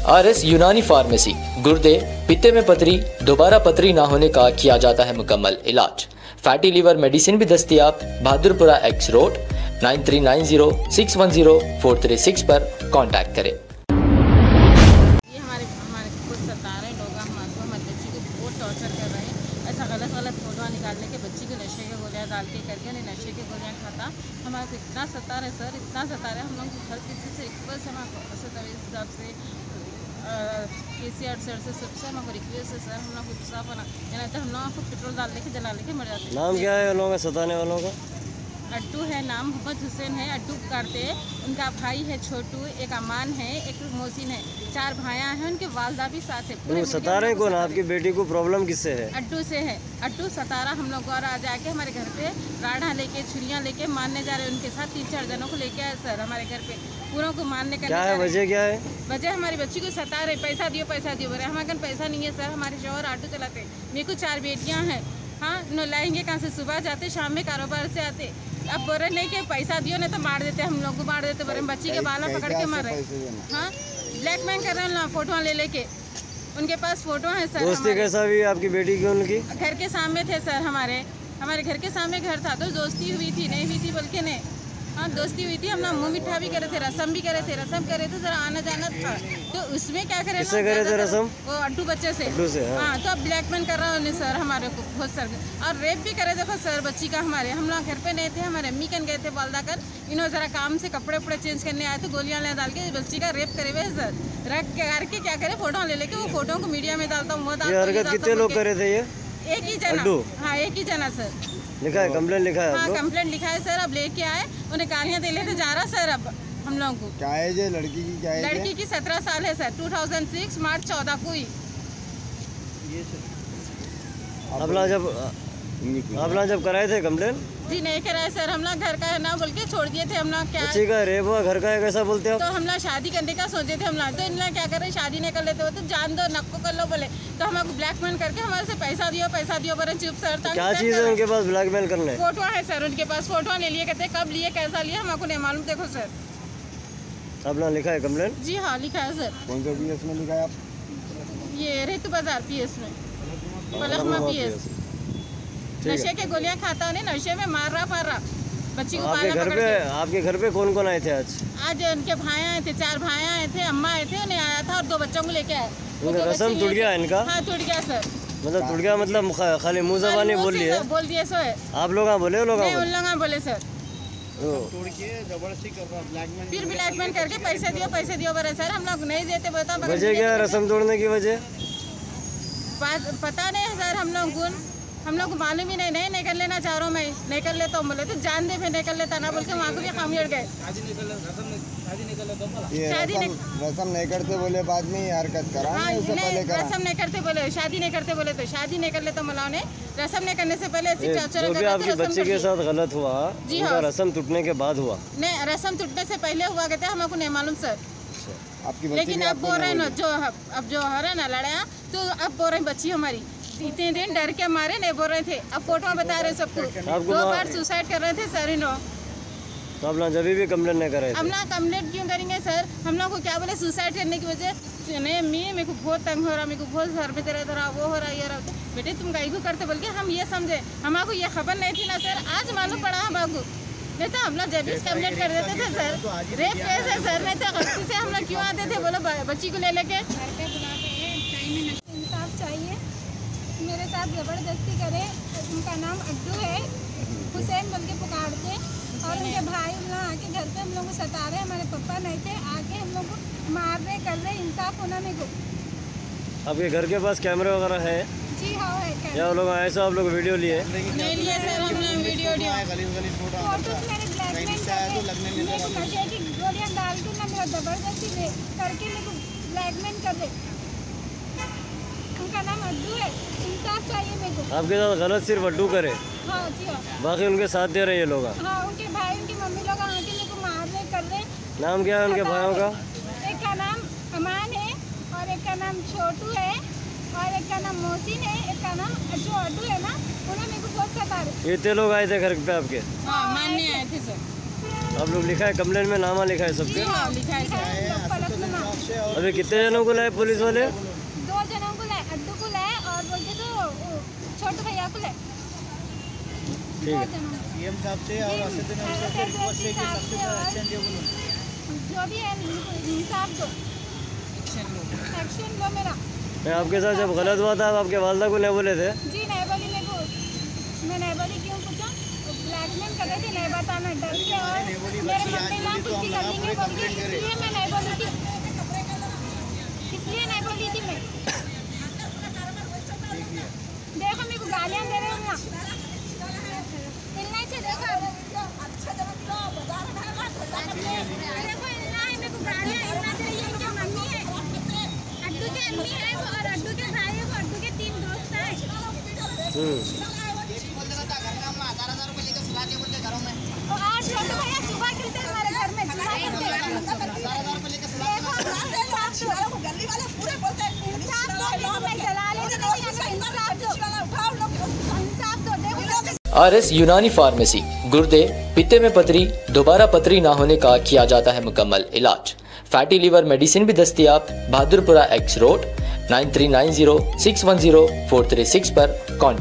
RS यूनानी pharmacy, गुर्दे, पित्ते में पथरी, दोबारा पथरी ना होने का किया जाता है मुकम्मल इलाज। फैटी लीवर मेडिसिन भी दस्तियाब। बहादुरपुरा X रोड 9390610436 पर कांटेक्ट करें। ये हमारे खुद सता रहे लोग, हमारे बच्ची को बहुत टॉर्चर कर रहे हैं। ऐसा गलत फोटो निकालने के बच्ची को नशे के गोलियाँ डाल के करके नहीं नशे की गोलियाँ खाता। हमारे को इतना सता रहे सर, इतना सता रहे। हम लोग हर किसी से रिक्वेस्ट है, हमारे असद अवैस साहब से, KCR सर से, सबसे हमको रिक्वेस्ट है सर, हम लोग को साफ बना तो हम लोग को पेट्रोल डाल के जला लेके मर जाते हैं। नाम क्या है उन लोगों का सताने वालों का? अड्डू है नाम, मोहम्मद हुसैन है, अड्डू करते। उनका भाई है छोटू, एक अमान है, एक मोहसिन है, 4 भाइयाँ हैं, उनके वालदा भी साथ है। पूरे सता रहे कौन? आपकी बेटी को प्रॉब्लम किससे है? अड्डू से है। अड्डू सतारा हम लोग और आ जाके हमारे घर पे राढ़ा लेके छुरियाँ लेके मारने जा रहे हैं। उनके साथ 3-4 जनों को लेके आए सर हमारे घर पे, पूरों को मारने का। क्या है वजह, क्या है वजह? हमारी बच्ची को सता रहे, पैसा दियो बोले। हमारे घर पैसा नहीं है सर, हमारे शौहर ऑटो चलाते। मेरे को 4 बेटियाँ हैं। हाँ, न लाएंगे कहाँ से? सुबह जाते, शाम में कारोबार से आते। अब बोल रहे नहीं कि पैसा दियो नहीं तो मार देते, हम लोग को मार देते। बोले बच्ची के बाला पकड़ के मार रहे। हाँ, ब्लैकमेल कर रहे हैं फोटो ले लेके। उनके पास फोटो है सर। दोस्ती कैसा भी आपकी बेटी की उनकी? घर के सामने थे सर, हमारे घर के सामने घर था तो दोस्ती हुई थी, नहीं हुई थी बोल के नहीं। हाँ, दोस्ती हुई थी। हम लोग मुँह मिठा भी करे थे, रसम भी करे थे। रसम करे थे जरा आना जाना था, तो उसमें क्या करे? किससे करे थे रसम? वो अड्डू बच्चे से। हाँ, तो अब ब्लैकमेल कर रहा है सर हमारे को बहुत सर। और रेप भी करे देखो सर बच्ची का हमारे। हम लोग घर पे नहीं थे, हमारे अम्मी कन गए थे वालदा कर। इन्होंने जरा काम से कपड़े चेंज करने आए तो गोलियां ले डाल के बच्ची का रेप करे हुए सर। रख करके क्या करे, फोटो ले लेके वो फोटो को मीडिया में डालता हूँ। कितने लोग करे थे ये? एक ही जना। हाँ, एक ही जना सर। लिखा है, कंप्लेंट लिखा है? हाँ, कंप्लेंट लिखा है सर। अब लेके आए, उन्हें गालियाँ दे लेते जा रहा सर। अब हम लोगों को क्या एज है लड़की की? क्या एज है? लड़की की 17 साल है सर। 2006 मार्च 14 को ही। अपना जब कराए थे कंप्लेंट? जी नहीं कराए सर, हम लोग घर का है ना बोल के छोड़ दिए थे। हम लोग क्या बच्ची का रेप हुआ, घर का है कैसा बोलते हो? तो हम लोग शादी करने का सोचे थे हम लोग। तो इन लोग क्या कर रहे, शादी नहीं कर लेते हो तो जान दो, नक्को कर लो बोले। तो हमको ब्लैकमेल करके हमारे से पैसा दियो बोले चुप सर। क्या चीज़ है उनके पास ब्लैकमेल करने? फोटो है सर उनके पास, फोटो ले लिए, कहते कब लिए कैसा लिए हमको नहीं मालूम। देखो सर, अपना लिखा है कंप्लेंट? जी हाँ, लिखा है सर। कौन सा PS में लिखा है आप? ये रेतु बाजार PS में, पलखमा PS। नशे के गोलियां खाता नहीं, नशे में मार रहा बच्ची को। आपके घर पे कौन कौन आए थे आज? आज उनके भाई आए थे, 4 भाई आए थे, अम्मा आए थे, उन्हें आया था और 2 बच्चों को लेके आए। उनका रस्म टूट गया इनका? हाँ, टूट गया सर। मतलब टूट गया मतलब खाली मुँह ज़बानी बोल दिए? बोल दिए सो है। आप लोग बोले? उन लोग बोले सर। जबरदस्ती कर रहा ब्लैकमेल। फिर ब्लैकमेल करके पैसे दियो बोले सर। हम लोग नहीं देते। बता वजह क्या है रस्म तोड़ने की वजह? पता नहीं सर, हम लोग को मालूम ही नहीं कर लेना चाह रहा हूँ मैं, नहीं कर लेता हूँ बोले तो जान दे, फिर नहीं कर लेता ना बोल के वहाँ को भी खामी उड़ गए। रसम नहीं करते बोले बाद में हरकत करा। हाँ, रसम नहीं करते बोले, शादी नहीं करते बोले तो शादी नहीं कर लेता मलाओ ने। रसम नहीं करने से पहले जो भी आपके बच्चे के साथ गलत हुआ, जी हाँ, रसम टूटने के बाद हुआ? नहीं, रसम टूटने से पहले हुआ कहते हैं, हमको नहीं मालूम सर। लेकिन अब बोल रहे ना जो हो रहा ना लड़ाया, तो अब बोल रहे बच्ची हमारी इतने दिन डर के मारे नहीं बोल रहे थे। अब फोटो बता रहे सबको। 2 बार सुसाइड कर रहे थे सर इन लोग। तो अब ना जब भी कंप्लेंट नहीं कर रहे थे? अब ना कंप्लेंट क्यों करेंगे सर? हम लोग को क्या बोले सुसाइड करने की वजह नहीं, मेरे को बहुत तंग हो रहा, मेरे को बहुत सर में तेरा धरा, वो हो रहा, ये रहा। बेटे तुम गाई को करते बोल के हम ये समझे, हमको ये खबर नहीं थी ना सर। आज मालूम पड़ा हमको, नहीं तो हम लोग जब भी कंप्लेंट कर देते थे सर। रेप कैसे सर? नहीं तो गलती से हम लोग क्यों आते थे बोलो बच्ची को ले लेके? इंसाफ चाहिए, मेरे साथ ज़बरदस्ती करे। उनका नाम अड्डू है, हुसैन बोल के पुकारते। और उनके भाई हम लोग आके घर पे हम लोग को सता रहे। हमारे पापा नहीं थे, आके हम लोग को मार रहे, कर रहे। इंसाफ होना मेरे को। आपके घर के पास कैमरे वगैरह है? जी हाँ है। क्या लोग आए सो आप लोग वीडियो लिए? नहीं लिए सर, हम लोग वीडियो फोटो मेरे ब्लैकमेल करके की गोलियाँ डाल के ना मेरा ज़बरदस्ती करके मेरे को ब्लैकमेल कर दे। उनका नाम अड्डू है, इंसाफ चाहिए मेरे को। आपके साथ गलत सिर्फ अड्डू करे? हाँ जी हाँ। बाकी उनके साथ दे रहे ये लोग? हाँ, उनके भाई उनकी मम्मी लोग आके मेरे को मार रहे, कर रहे। नाम क्या है उनके भाइयों का? एक का नाम अमान है और एक का नाम छोटू है और एक का नाम मोहसिन है। एक का नाम जो अड्डू है ना, उन्होंने मेरे को बहुत सता रहे। इतने लोग आए थे घर पे आपके? हाँ, मानने आए थे सर। आप लोग लिखा है कंप्लेंट में? नामा लिखा है सबके? हाँ, लिखा है सर। अभी कितने जनों को लाए पुलिस वाले? 2 जनों को लाए, अड्डू को लाए और बोलते तो छोटू भैया को लाए। ठीक है। सीएम साहब से और असद जो भी है इंसाफ दो, एक्शन लो मेरा। मैं आपके साथ जब गलत हुआ था आप आपके वालदा को ले बोले थे? जी नहीं बोली मेरे को, मैं नहीं बोली। क्यों पूछा? ब्लैकमेल कर रहे थे, नहीं बताना डर के, और मेरे मम्मी ना कुछ भी करनी नहीं बोली, इसलिए मैं नहीं बोली थी, इसलिए नहीं बोली थी मैं। देखो मेरे को गालियाँ दे रहे हो ना, मिलना चाहिए। देखो देखो इतना है, मेरे को गालियाँ इतना दे रही है। इनकी मम्मी है, अड्डू के अम्मी है वो, और अड्डू के भाई है वो, अड्डू के 3 दोस्त हैं। और आज छोटू भैया सुबह खेलते हमारे घर में, सुबह खेलते RS यूनानी फार्मेसी, गुर्दे, पित्ते में पथरी, दोबारा पथरी ना होने का किया जाता है मुकम्मल इलाज। फैटी लीवर मेडिसिन भी दस्तियाब। बहादुरपुरा X रोड 9390610436 पर कॉन्टैक्ट।